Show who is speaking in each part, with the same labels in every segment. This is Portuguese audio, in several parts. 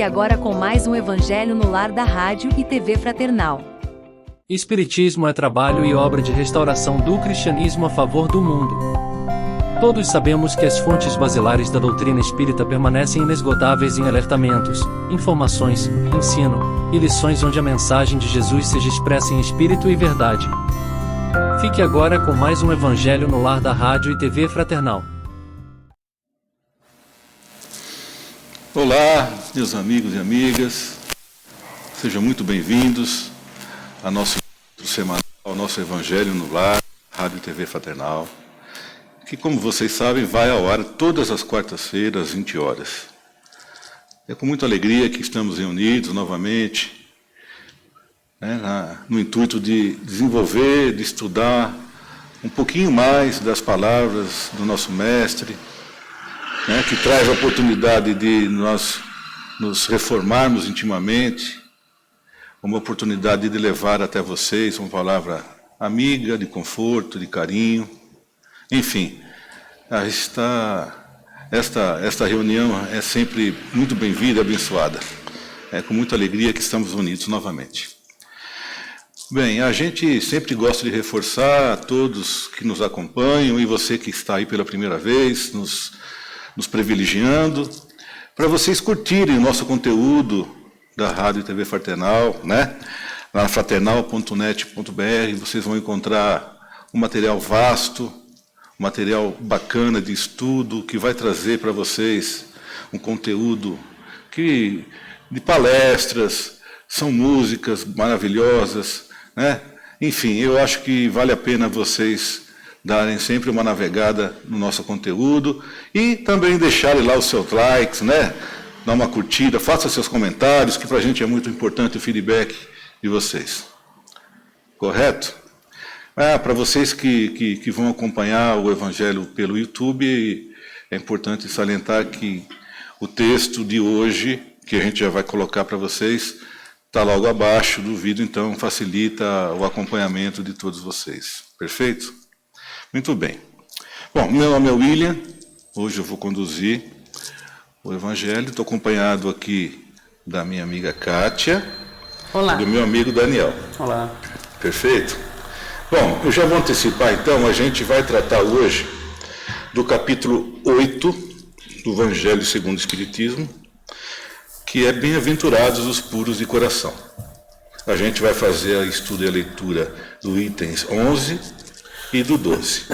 Speaker 1: Fique agora com mais um Evangelho no Lar da Rádio e TV Fraternal.
Speaker 2: Espiritismo é trabalho e obra de restauração do cristianismo a favor do mundo. Todos sabemos que as fontes basilares da doutrina espírita permanecem inesgotáveis em alertamentos, informações, ensino e lições onde a mensagem de Jesus seja expressa em espírito e verdade. Fique agora com mais um Evangelho no Lar da Rádio e TV Fraternal.
Speaker 3: Olá, meus amigos e amigas, sejam muito bem-vindos ao nosso semanal, ao nosso Evangelho no Lar, Rádio e TV Fraternal, que, como vocês sabem, vai ao ar todas as quartas-feiras, às 20 horas. É com muita alegria que estamos reunidos novamente, no intuito de desenvolver, de estudar um pouquinho mais das palavras do nosso Mestre, que traz a oportunidade de nós nos reformarmos intimamente, uma oportunidade de levar até vocês uma palavra amiga, de conforto, de carinho. Enfim, esta reunião é sempre muito bem-vinda e abençoada. É com muita alegria que estamos unidos novamente. Bem, a gente sempre gosta de reforçar a todos que nos acompanham e você que está aí pela primeira vez, nos privilegiando, para vocês curtirem o nosso conteúdo da Rádio e TV Fraternal, na fraternal.net.br, vocês vão encontrar um material vasto, um material bacana de estudo, que vai trazer para vocês um conteúdo de palestras, são músicas maravilhosas, Enfim, eu acho que vale a pena vocês darem sempre uma navegada no nosso conteúdo e também deixarem lá os seus likes, dar uma curtida, faça seus comentários, que para a gente é muito importante o feedback de vocês. Correto? Para vocês que vão acompanhar o Evangelho pelo YouTube, é importante salientar que o texto de hoje, que a gente já vai colocar para vocês, está logo abaixo do vídeo, então facilita o acompanhamento de todos vocês. Perfeito? Muito bem. Bom, meu nome é William, hoje eu vou conduzir o Evangelho, estou acompanhado aqui da minha amiga Kátia.
Speaker 4: Olá.
Speaker 3: E do meu amigo Daniel.
Speaker 4: Olá.
Speaker 3: Perfeito? Bom, eu já vou antecipar então, a gente vai tratar hoje do capítulo 8 do Evangelho segundo o Espiritismo, que é Bem-aventurados os puros de coração. A gente vai fazer o estudo e a leitura do itens 11 e do 12.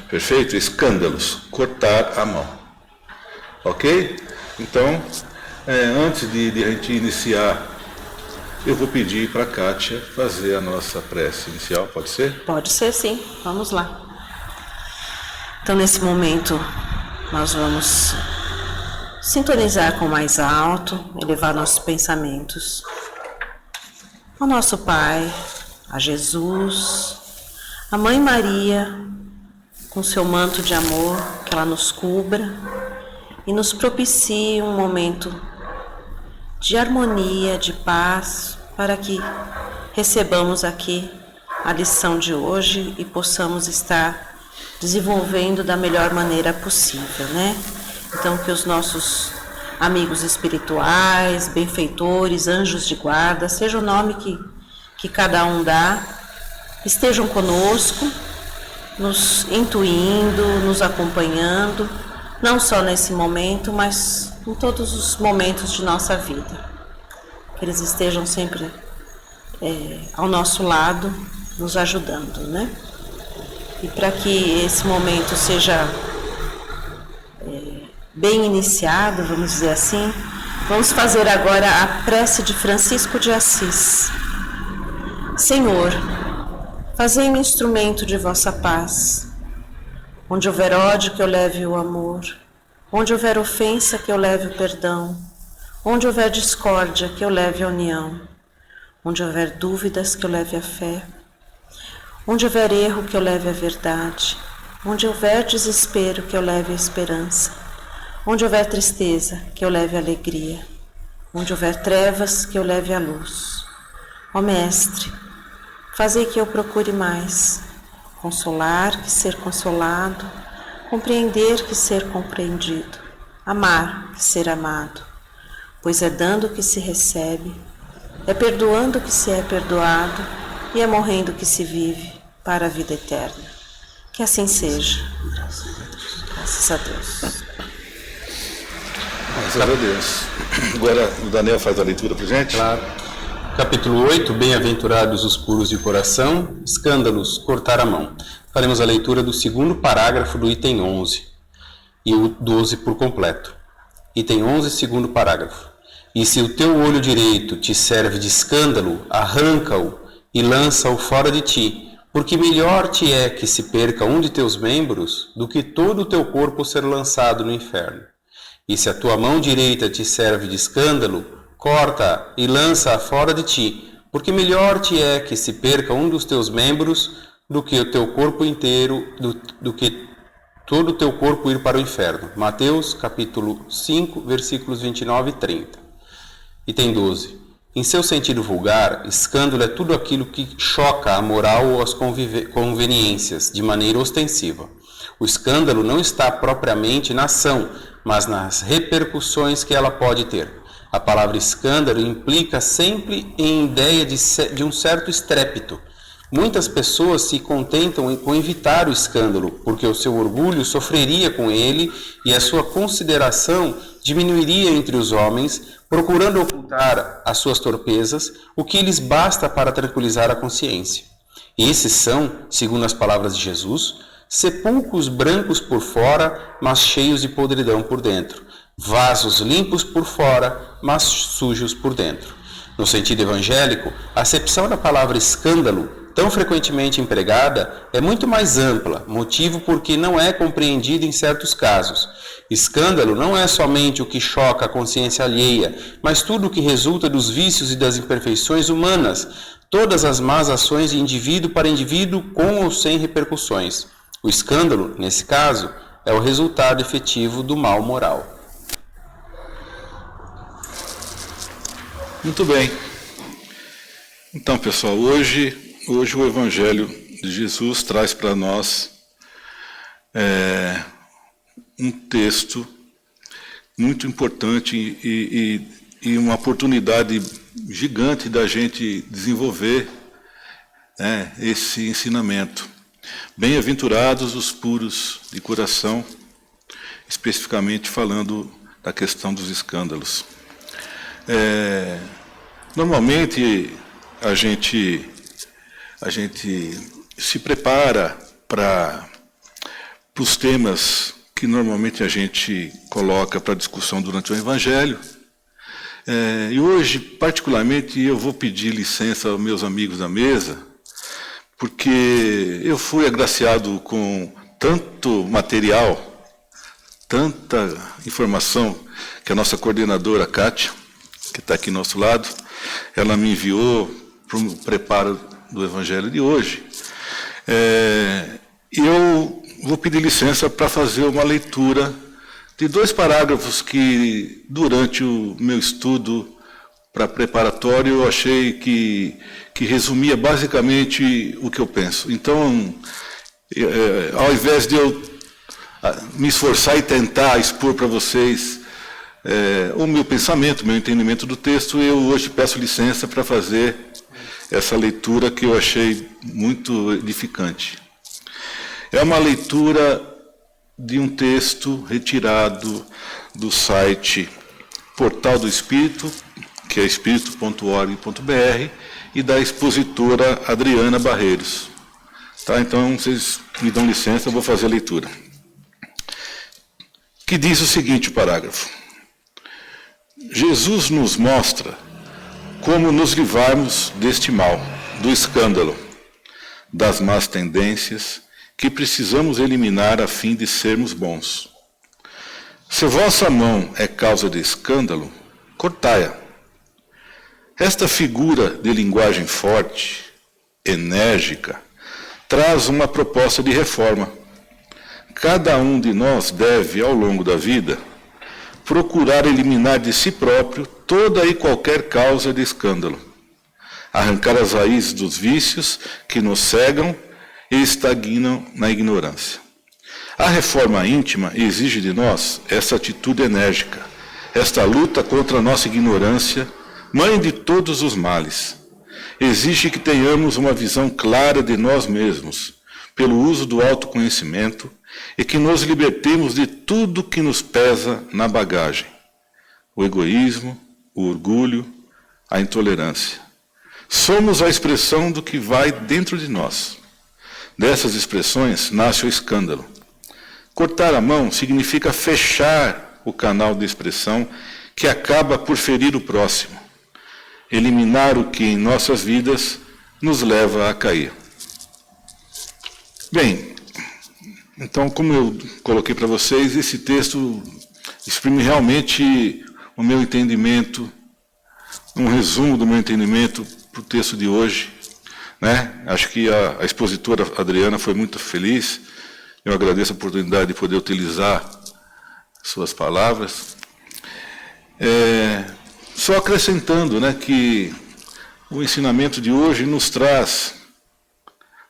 Speaker 3: Perfeito? Escândalos, cortar a mão. Ok? Então, antes de a gente iniciar, eu vou pedir para a Kátia fazer a nossa prece inicial, pode ser?
Speaker 4: Pode ser, sim. Vamos lá. Então, nesse momento, nós vamos sintonizar com o mais alto, elevar nossos pensamentos ao nosso Pai, a Jesus, a Mãe Maria, com seu manto de amor, que ela nos cubra e nos propicie um momento de harmonia, de paz, para que recebamos aqui a lição de hoje e possamos estar desenvolvendo da melhor maneira possível, Então, que os nossos amigos espirituais, benfeitores, anjos de guarda, seja o nome que cada um dá, estejam conosco, nos intuindo, nos acompanhando, não só nesse momento, mas em todos os momentos de nossa vida. Que eles estejam sempre ao nosso lado, nos ajudando, E para que esse momento seja bem iniciado, vamos dizer assim, vamos fazer agora a prece de Francisco de Assis. Senhor, fazei-me instrumento de vossa paz. Onde houver ódio, que eu leve o amor. Onde houver ofensa, que eu leve o perdão. Onde houver discórdia, que eu leve a união. Onde houver dúvidas, que eu leve a fé. Onde houver erro, que eu leve a verdade. Onde houver desespero, que eu leve a esperança. Onde houver tristeza, que eu leve a alegria. Onde houver trevas, que eu leve a luz. Ó Mestre, fazei que eu procure mais consolar que ser consolado, compreender que ser compreendido, amar que ser amado, pois é dando que se recebe, é perdoando que se é perdoado e é morrendo que se vive para a vida eterna. Que assim seja. Graças a Deus.
Speaker 3: Graças a Deus. Agora o Daniel faz a leitura para a gente.
Speaker 5: Claro. Capítulo 8, Bem-aventurados os puros de coração, escândalos, cortar a mão. Faremos a leitura do segundo parágrafo do item 11 e o 12 por completo. Item 11, segundo parágrafo. E se o teu olho direito te serve de escândalo, arranca-o e lança-o fora de ti, porque melhor te é que se perca um de teus membros do que todo o teu corpo ser lançado no inferno. E se a tua mão direita te serve de escândalo, corta e lança-a fora de ti, porque melhor te é que se perca um dos teus membros do que o teu corpo inteiro, do que todo o teu corpo ir para o inferno. Mateus, capítulo 5, versículos 29 e 30. Item 12. Em seu sentido vulgar, escândalo é tudo aquilo que choca a moral ou as conveniências, de maneira ostensiva. O escândalo não está propriamente na ação, mas nas repercussões que ela pode ter. A palavra escândalo implica sempre em ideia de um certo estrépito. Muitas pessoas se contentam com evitar o escândalo, porque o seu orgulho sofreria com ele e a sua consideração diminuiria entre os homens, procurando ocultar as suas torpezas, o que lhes basta para tranquilizar a consciência. Esses são, segundo as palavras de Jesus, sepulcros brancos por fora, mas cheios de podridão por dentro, vasos limpos por fora, mas sujos por dentro. No sentido evangélico, a acepção da palavra escândalo, tão frequentemente empregada, é muito mais ampla, motivo porque não é compreendido em certos casos. Escândalo não é somente o que choca a consciência alheia, mas tudo o que resulta dos vícios e das imperfeições humanas, todas as más ações de indivíduo para indivíduo, com ou sem repercussões. O escândalo, nesse caso, é o resultado efetivo do mal moral.
Speaker 3: Muito bem. Então, pessoal, hoje o Evangelho de Jesus traz para nós um texto muito importante e uma oportunidade gigante da gente desenvolver esse ensinamento. Bem-aventurados os puros de coração, especificamente falando da questão dos escândalos. Normalmente a gente se prepara para os temas que normalmente a gente coloca para discussão durante o Evangelho. E hoje, particularmente, eu vou pedir licença aos meus amigos da mesa, porque eu fui agraciado com tanto material, tanta informação que a nossa coordenadora, Kátia, que está aqui ao nosso lado, ela me enviou para o preparo do Evangelho de hoje. Eu vou pedir licença para fazer uma leitura de 2 parágrafos que, durante o meu estudo para preparatório, eu achei que resumia basicamente o que eu penso. Então, ao invés de eu me esforçar e tentar expor para vocês o meu pensamento, o meu entendimento do texto, eu hoje peço licença para fazer essa leitura que eu achei muito edificante. É uma leitura de um texto retirado do site Portal do Espírito, que é espírito.org.br, e da expositora Adriana Barreiros. Tá? Então, vocês me dão licença, eu vou fazer a leitura. Que diz o seguinte parágrafo: Jesus nos mostra como nos livrarmos deste mal, do escândalo, das más tendências que precisamos eliminar a fim de sermos bons. Se vossa mão é causa de escândalo, cortai-a. Esta figura de linguagem forte, enérgica, traz uma proposta de reforma. Cada um de nós deve, ao longo da vida, procurar eliminar de si próprio toda e qualquer causa de escândalo, arrancar as raízes dos vícios que nos cegam e estagnam na ignorância. A reforma íntima exige de nós essa atitude enérgica, Esta luta contra a nossa ignorância, mãe de todos os males, exige que tenhamos uma visão clara de nós mesmos, pelo uso do autoconhecimento, e que nos libertemos de tudo que nos pesa na bagagem: o egoísmo, o orgulho, a intolerância. Somos a expressão do que vai dentro de nós. Dessas expressões nasce o escândalo. Cortar a mão significa fechar o canal de expressão que acaba por ferir o próximo, eliminar o que em nossas vidas nos leva a cair. Bem, então, como eu coloquei para vocês, esse texto exprime realmente o meu entendimento, um resumo do meu entendimento para o texto de hoje, né? Acho que a expositora Adriana foi muito feliz. Eu agradeço a oportunidade de poder utilizar suas palavras. Só acrescentando, né, que o ensinamento de hoje nos traz,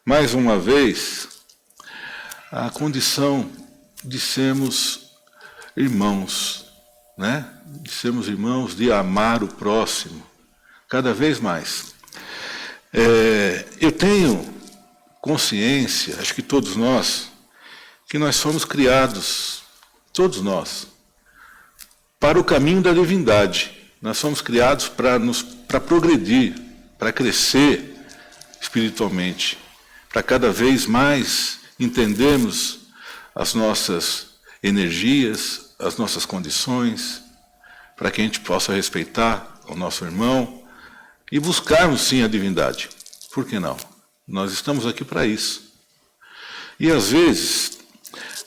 Speaker 3: mais uma vez, a condição de sermos irmãos, né? De sermos irmãos, de amar o próximo, cada vez mais. Eu tenho consciência, acho que todos nós, que nós somos criados, todos nós, para o caminho da divindade. Nós somos criados para progredir, para crescer espiritualmente, para cada vez mais entendermos as nossas energias, as nossas condições, para que a gente possa respeitar o nosso irmão e buscarmos sim a divindade. Por que não? Nós estamos aqui para isso. E às vezes,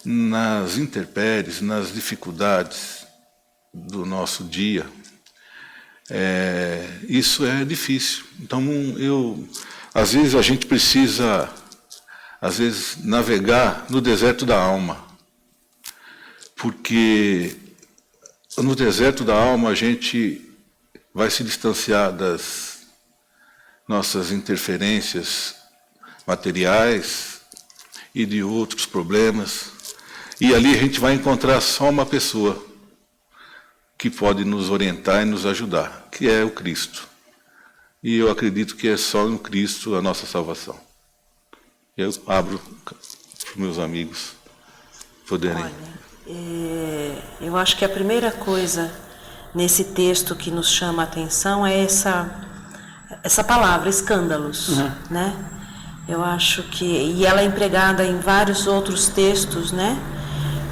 Speaker 3: nas intempéries, nas dificuldades do nosso dia, isso é difícil. Então, às vezes a gente precisa, navegar no deserto da alma, porque no deserto da alma a gente vai se distanciar das nossas interferências materiais e de outros problemas, e ali a gente vai encontrar só uma pessoa que pode nos orientar e nos ajudar, que é o Cristo. E eu acredito que é só no Cristo a nossa salvação. Eu abro para os meus amigos poderem.
Speaker 4: Olha, eu acho que a primeira coisa nesse texto que nos chama a atenção é essa palavra, escândalos, né? Eu acho que, e ela é empregada em vários outros textos, né?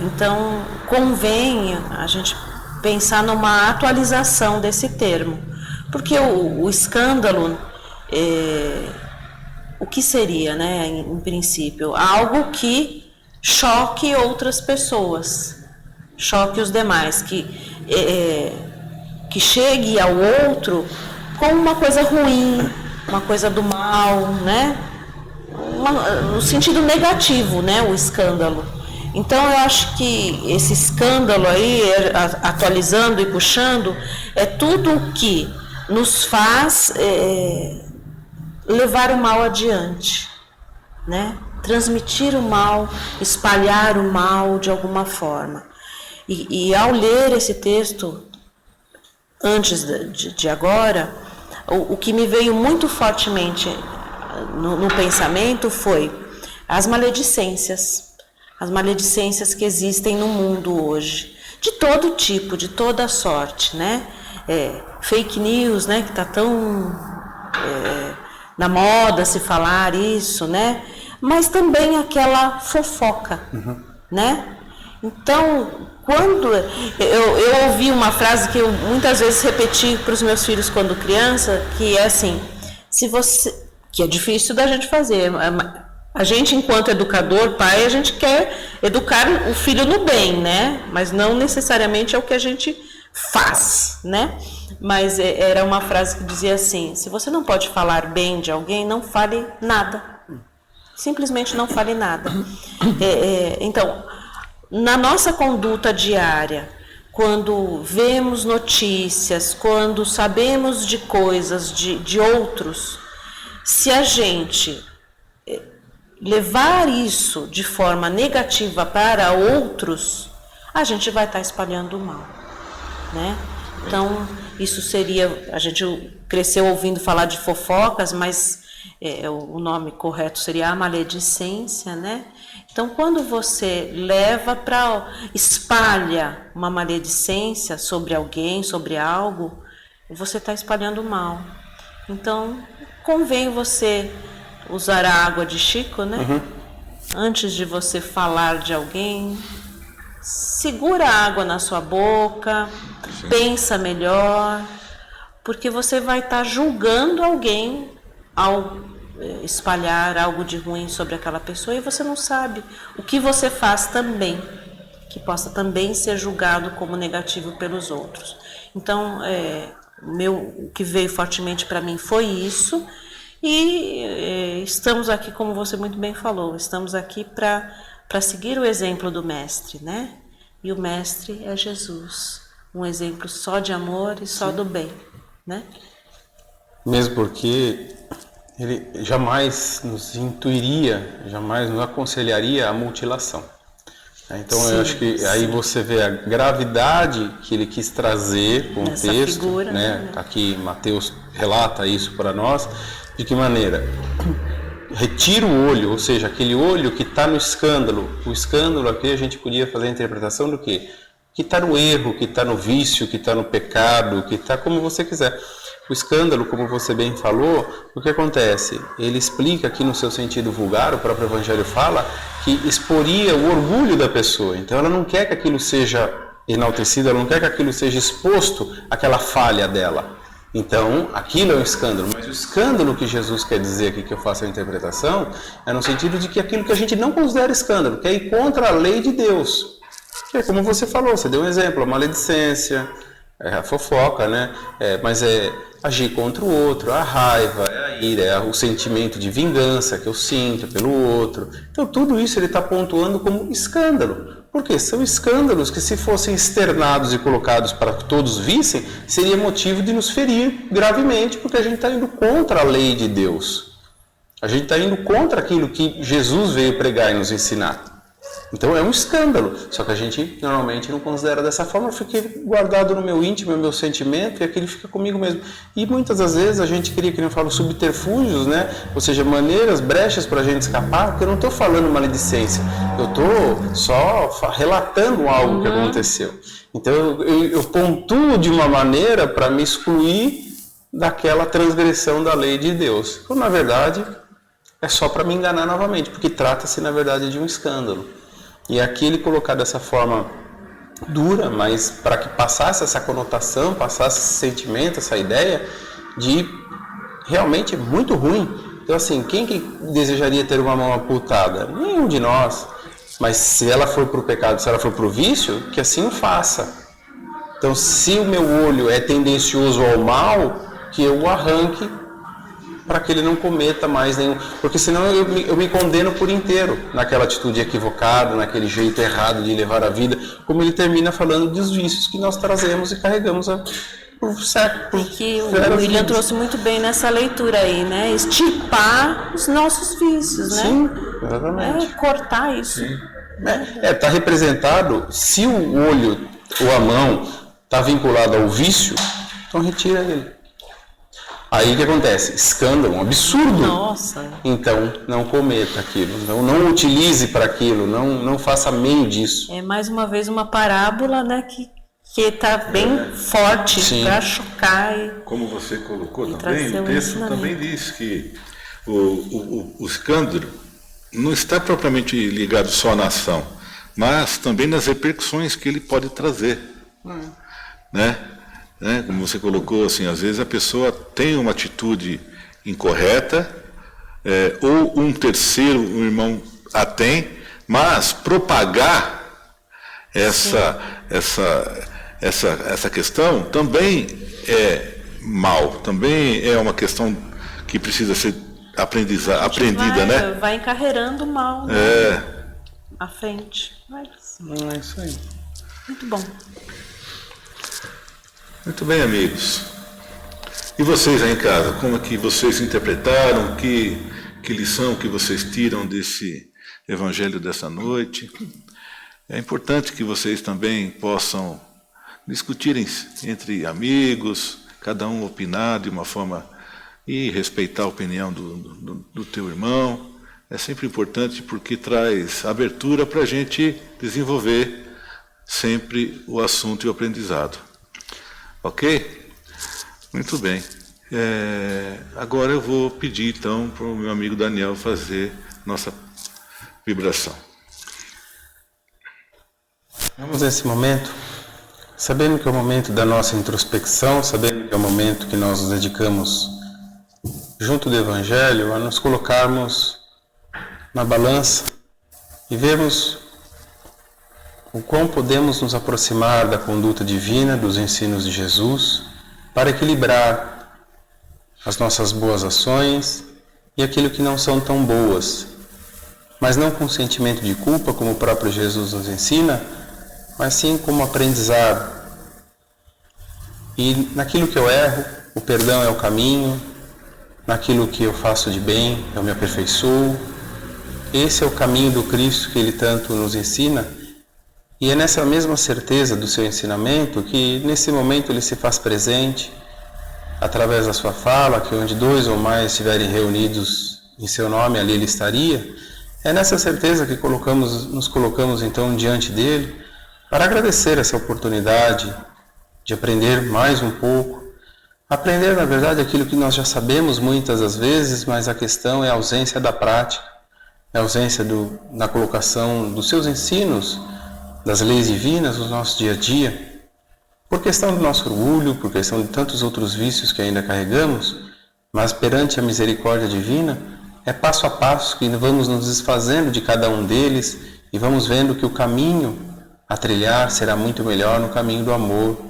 Speaker 4: Então, convém a gente pensar numa atualização desse termo, porque o escândalo, o que seria, né, em princípio? Algo que choque outras pessoas, choque os demais, que chegue ao outro como uma coisa ruim, uma coisa do mal, né? No sentido negativo, né, o escândalo. Então, eu acho que esse escândalo aí, atualizando e puxando, é tudo o que nos faz levar o mal adiante, né? Transmitir o mal, espalhar o mal de alguma forma. E ao ler esse texto, antes de agora, o que me veio muito fortemente no pensamento foi as maledicências que existem no mundo hoje, de todo tipo, de toda sorte, né? Fake news, né? Que está tão na moda se falar isso, né? Mas também aquela fofoca, né? Então, quando eu ouvi uma frase que eu muitas vezes repeti para os meus filhos quando criança, que é assim, que é difícil da gente fazer. A gente, enquanto educador, pai, a gente quer educar o filho no bem, né? Mas não necessariamente é o que a gente faz, né? Mas era uma frase que dizia assim: se você não pode falar bem de alguém, não fale nada. Simplesmente não fale nada. Então, na nossa conduta diária, quando vemos notícias, quando sabemos de coisas de outros, se a gente levar isso de forma negativa para outros, a gente vai estar espalhando o mal, né? Então, isso seria... A gente cresceu ouvindo falar de fofocas, mas o nome correto seria a maledicência, né? Então, quando você espalha uma maledicência sobre alguém, sobre algo, você está espalhando o mal. Então, convém você usar a água de Chico, né? Antes de você falar de alguém, segura a água na sua boca, pensa melhor, porque você vai estar julgando alguém ao espalhar algo de ruim sobre aquela pessoa e você não sabe o que você faz também, que possa também ser julgado como negativo pelos outros. Então, o que veio fortemente para mim foi isso, e estamos aqui, como você muito bem falou, estamos aqui para seguir o exemplo do Mestre, né? E o Mestre é Jesus, um exemplo só de amor e só do bem, né?
Speaker 5: Mesmo porque ele jamais nos intuiria, jamais nos aconselharia a mutilação. Então eu acho que aí você vê a gravidade que ele quis trazer com o texto,
Speaker 4: figura,
Speaker 5: né? Aqui Mateus relata isso para nós. De que maneira? Retira o olho, ou seja, aquele olho que está no escândalo. O escândalo aqui a gente podia fazer a interpretação do quê? Que está no erro, que está no vício, que está no pecado, que está como você quiser. O escândalo, como você bem falou, o que acontece? Ele explica aqui no seu sentido vulgar, o próprio Evangelho fala, que exporia o orgulho da pessoa. Então ela não quer que aquilo seja enaltecido, ela não quer que aquilo seja exposto, aquela falha dela. Então, aquilo é um escândalo, mas o escândalo que Jesus quer dizer aqui, que eu faço a interpretação, é no sentido de que aquilo que a gente não considera escândalo, que é ir contra a lei de Deus. Que é como você falou, você deu um exemplo, a maledicência, a fofoca, né? Mas é agir contra o outro, a raiva, a ira, é o sentimento de vingança que eu sinto pelo outro. Então, tudo isso ele está pontuando como escândalo. Porque são escândalos que, se fossem externados e colocados para que todos vissem, seria motivo de nos ferir gravemente, porque a gente está indo contra a lei de Deus. A gente está indo contra aquilo que Jesus veio pregar e nos ensinar. Então é um escândalo, só que a gente normalmente não considera dessa forma, fica guardado no meu íntimo, no meu sentimento, e aquilo fica comigo mesmo. E muitas das vezes a gente cria, que eu falo, subterfúgios, né? Ou seja, maneiras, brechas para a gente escapar, porque eu não estou falando maledicência, eu estou só relatando algo que aconteceu. Então eu pontuo de uma maneira para me excluir daquela transgressão da lei de Deus. Então, na verdade, é só para me enganar novamente, porque trata-se, na verdade, de um escândalo. E aqui ele colocar dessa forma dura, mas para que passasse essa conotação, passasse esse sentimento, essa ideia de realmente muito ruim. Então, assim, quem que desejaria ter uma mão amputada? Nenhum de nós. Mas se ela for para o pecado, se ela for para o vício, que assim o faça. Então, se o meu olho é tendencioso ao mal, que eu o arranque para que ele não cometa mais nenhum, porque senão eu me condeno por inteiro naquela atitude equivocada, naquele jeito errado de levar a vida, como ele termina falando dos vícios que nós trazemos e carregamos por séculos.
Speaker 4: Que o William trouxe muito bem nessa leitura aí, né? Extirpar os nossos vícios, né?
Speaker 5: Sim, exatamente.
Speaker 4: Cortar isso.
Speaker 5: Está representado, se o olho ou a mão está vinculado ao vício, então retira ele. Aí o que acontece? Escândalo, um absurdo.
Speaker 4: Nossa.
Speaker 5: Então, não cometa aquilo, não utilize para aquilo, não faça meio disso.
Speaker 4: É mais uma vez uma parábola, né, que está bem forte para chocar.
Speaker 3: Como você colocou também, o texto também diz que o escândalo não está propriamente ligado só na ação, mas também nas repercussões que ele pode trazer, né? Como você colocou, assim, às vezes a pessoa tem uma atitude incorreta, ou um terceiro, um irmão a tem, mas propagar essa questão também é mal, também é uma questão que precisa ser aprendida, né?
Speaker 4: Vai encarreirando mal, né? À frente.
Speaker 5: É isso aí.
Speaker 4: Muito bom.
Speaker 3: Muito bem, amigos. E vocês aí em casa, como é que vocês interpretaram? Que lição que vocês tiram desse evangelho dessa noite? É importante que vocês também possam discutirem entre amigos, cada um opinar de uma forma e respeitar a opinião do teu irmão. É sempre importante porque traz abertura para a gente desenvolver sempre o assunto e o aprendizado. Ok? Muito bem. Agora eu vou pedir então para o meu amigo Daniel fazer nossa vibração.
Speaker 5: Vamos nesse momento, sabendo que é o momento da nossa introspecção, sabendo que é o momento que nós nos dedicamos junto do Evangelho a nos colocarmos na balança e vermos o quão podemos nos aproximar da conduta divina, dos ensinos de Jesus, para equilibrar as nossas boas ações e aquilo que não são tão boas, mas não com sentimento de culpa, como o próprio Jesus nos ensina, mas sim como aprendizado. E naquilo que eu erro, o perdão é o caminho, naquilo que eu faço de bem, eu me aperfeiçoo. Esse é o caminho do Cristo que Ele tanto nos ensina, e é nessa mesma certeza do seu ensinamento que nesse momento Ele se faz presente, através da sua fala, que onde 2 ou mais estiverem reunidos em seu nome, ali Ele estaria. É nessa certeza que nos colocamos então diante dEle, para agradecer essa oportunidade de aprender mais um pouco, aprender na verdade aquilo que nós já sabemos muitas das vezes, mas a questão é a ausência da prática, a ausência da colocação dos seus ensinos, das leis divinas no nosso dia a dia, por questão do nosso orgulho, por questão de tantos outros vícios que ainda carregamos, mas perante a misericórdia divina, é passo a passo que vamos nos desfazendo de cada um deles e vamos vendo que o caminho a trilhar será muito melhor no caminho do amor,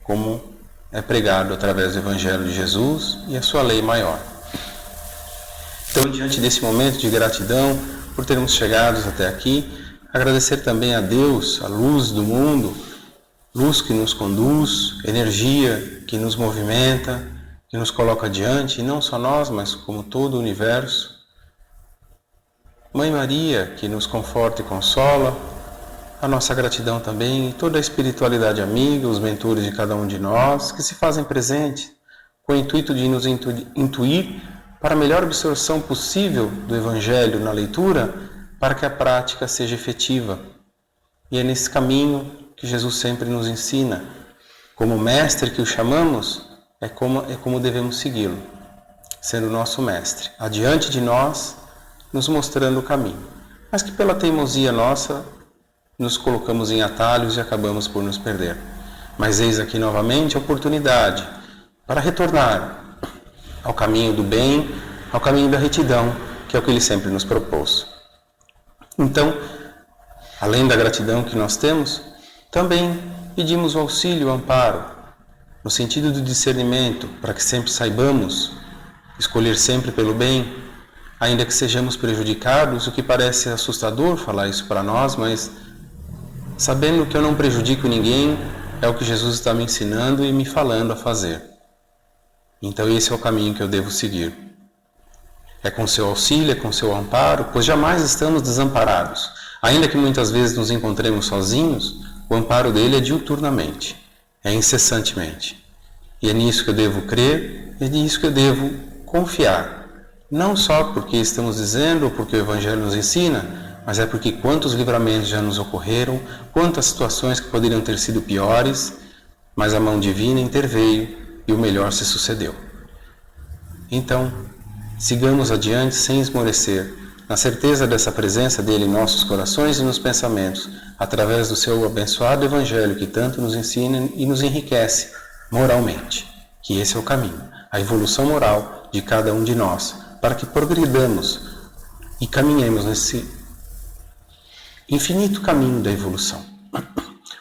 Speaker 5: como é pregado através do Evangelho de Jesus e a sua lei maior. Então, diante desse momento de gratidão por termos chegado até aqui, agradecer também a Deus, a luz do mundo, luz que nos conduz, energia que nos movimenta, que nos coloca adiante, e não só nós, mas como todo o universo. Mãe Maria, que nos conforta e consola, a nossa gratidão também e toda a espiritualidade amiga, os mentores de cada um de nós, que se fazem presentes com o intuito de nos intuir para a melhor absorção possível do Evangelho na leitura, para que a prática seja efetiva. E é nesse caminho que Jesus sempre nos ensina. Como mestre que o chamamos, é como devemos segui-lo, sendo nosso mestre, adiante de nós, nos mostrando o caminho. Mas que pela teimosia nossa, nos colocamos em atalhos e acabamos por nos perder. Mas eis aqui novamente a oportunidade para retornar ao caminho do bem, ao caminho da retidão, que é o que Ele sempre nos propôs. Então, além da gratidão que nós temos, também pedimos o auxílio, o amparo, no sentido do discernimento, para que sempre saibamos escolher sempre pelo bem, ainda que sejamos prejudicados, o que parece assustador falar isso para nós, mas sabendo que eu não prejudico ninguém, é o que Jesus está me ensinando e me falando a fazer. Então esse é o caminho que eu devo seguir. É com seu auxílio, é com seu amparo, pois jamais estamos desamparados. Ainda que muitas vezes nos encontremos sozinhos, o amparo dele é diuturnamente, é incessantemente. E é nisso que eu devo crer, é nisso que eu devo confiar. Não só porque estamos dizendo ou porque o Evangelho nos ensina, mas é porque quantos livramentos já nos ocorreram, quantas situações que poderiam ter sido piores, mas a mão divina interveio e o melhor se sucedeu. Então, sigamos adiante sem esmorecer, na certeza dessa presença dele em nossos corações e nos pensamentos, através do seu abençoado Evangelho que tanto nos ensina e nos enriquece moralmente, que esse é o caminho, a evolução moral de cada um de nós, para que progridamos e caminhemos nesse infinito caminho da evolução.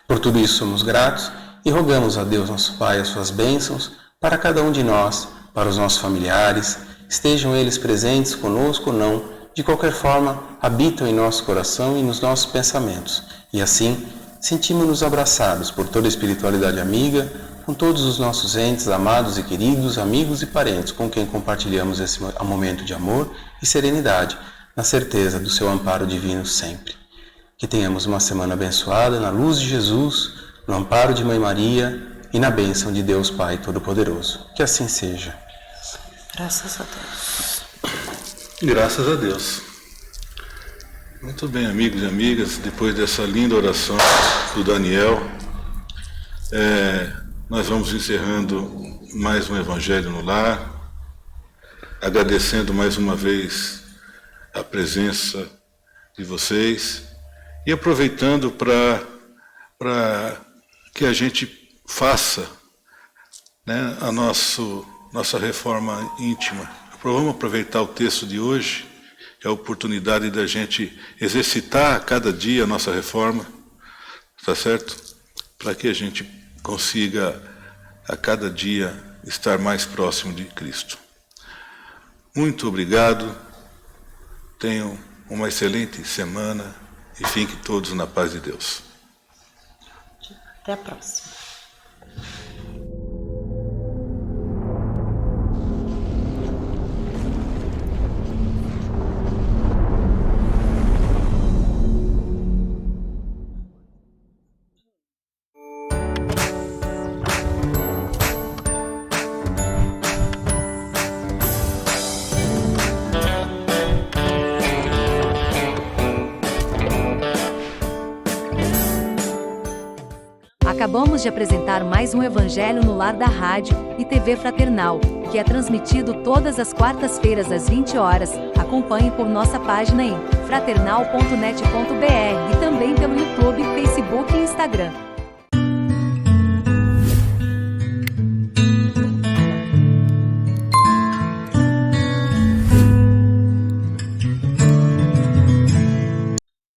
Speaker 5: Por tudo isso somos gratos e rogamos a Deus nosso Pai as suas bênçãos para cada um de nós, para os nossos familiares, estejam eles presentes conosco ou não, de qualquer forma habitam em nosso coração e nos nossos pensamentos, e assim sentimos-nos abraçados por toda a espiritualidade amiga, com todos os nossos entes amados e queridos, amigos e parentes com quem compartilhamos esse momento de amor e serenidade, na certeza do seu amparo divino sempre. Que tenhamos uma semana abençoada na luz de Jesus, no amparo de Mãe Maria e na bênção de Deus Pai Todo-Poderoso. Que assim seja.
Speaker 4: Graças a Deus.
Speaker 3: Graças a Deus. Muito bem, amigos e amigas, depois dessa linda oração do Daniel, nós vamos encerrando mais um Evangelho no Lar, agradecendo mais uma vez a presença de vocês e aproveitando para que a gente faça, né, a nossa reforma íntima. Vamos aproveitar o texto de hoje, que é a oportunidade da gente exercitar a cada dia a nossa reforma, tá certo? Para que a gente consiga a cada dia estar mais próximo de Cristo. Muito obrigado, tenham uma excelente semana e fiquem todos na paz de Deus.
Speaker 4: Até a próxima.
Speaker 1: Acabamos de apresentar mais um Evangelho no Lar da Rádio e TV Fraternal, que é transmitido todas as quartas-feiras às 20 horas. Acompanhe por nossa página em fraternal.net.br e também pelo YouTube, Facebook e Instagram.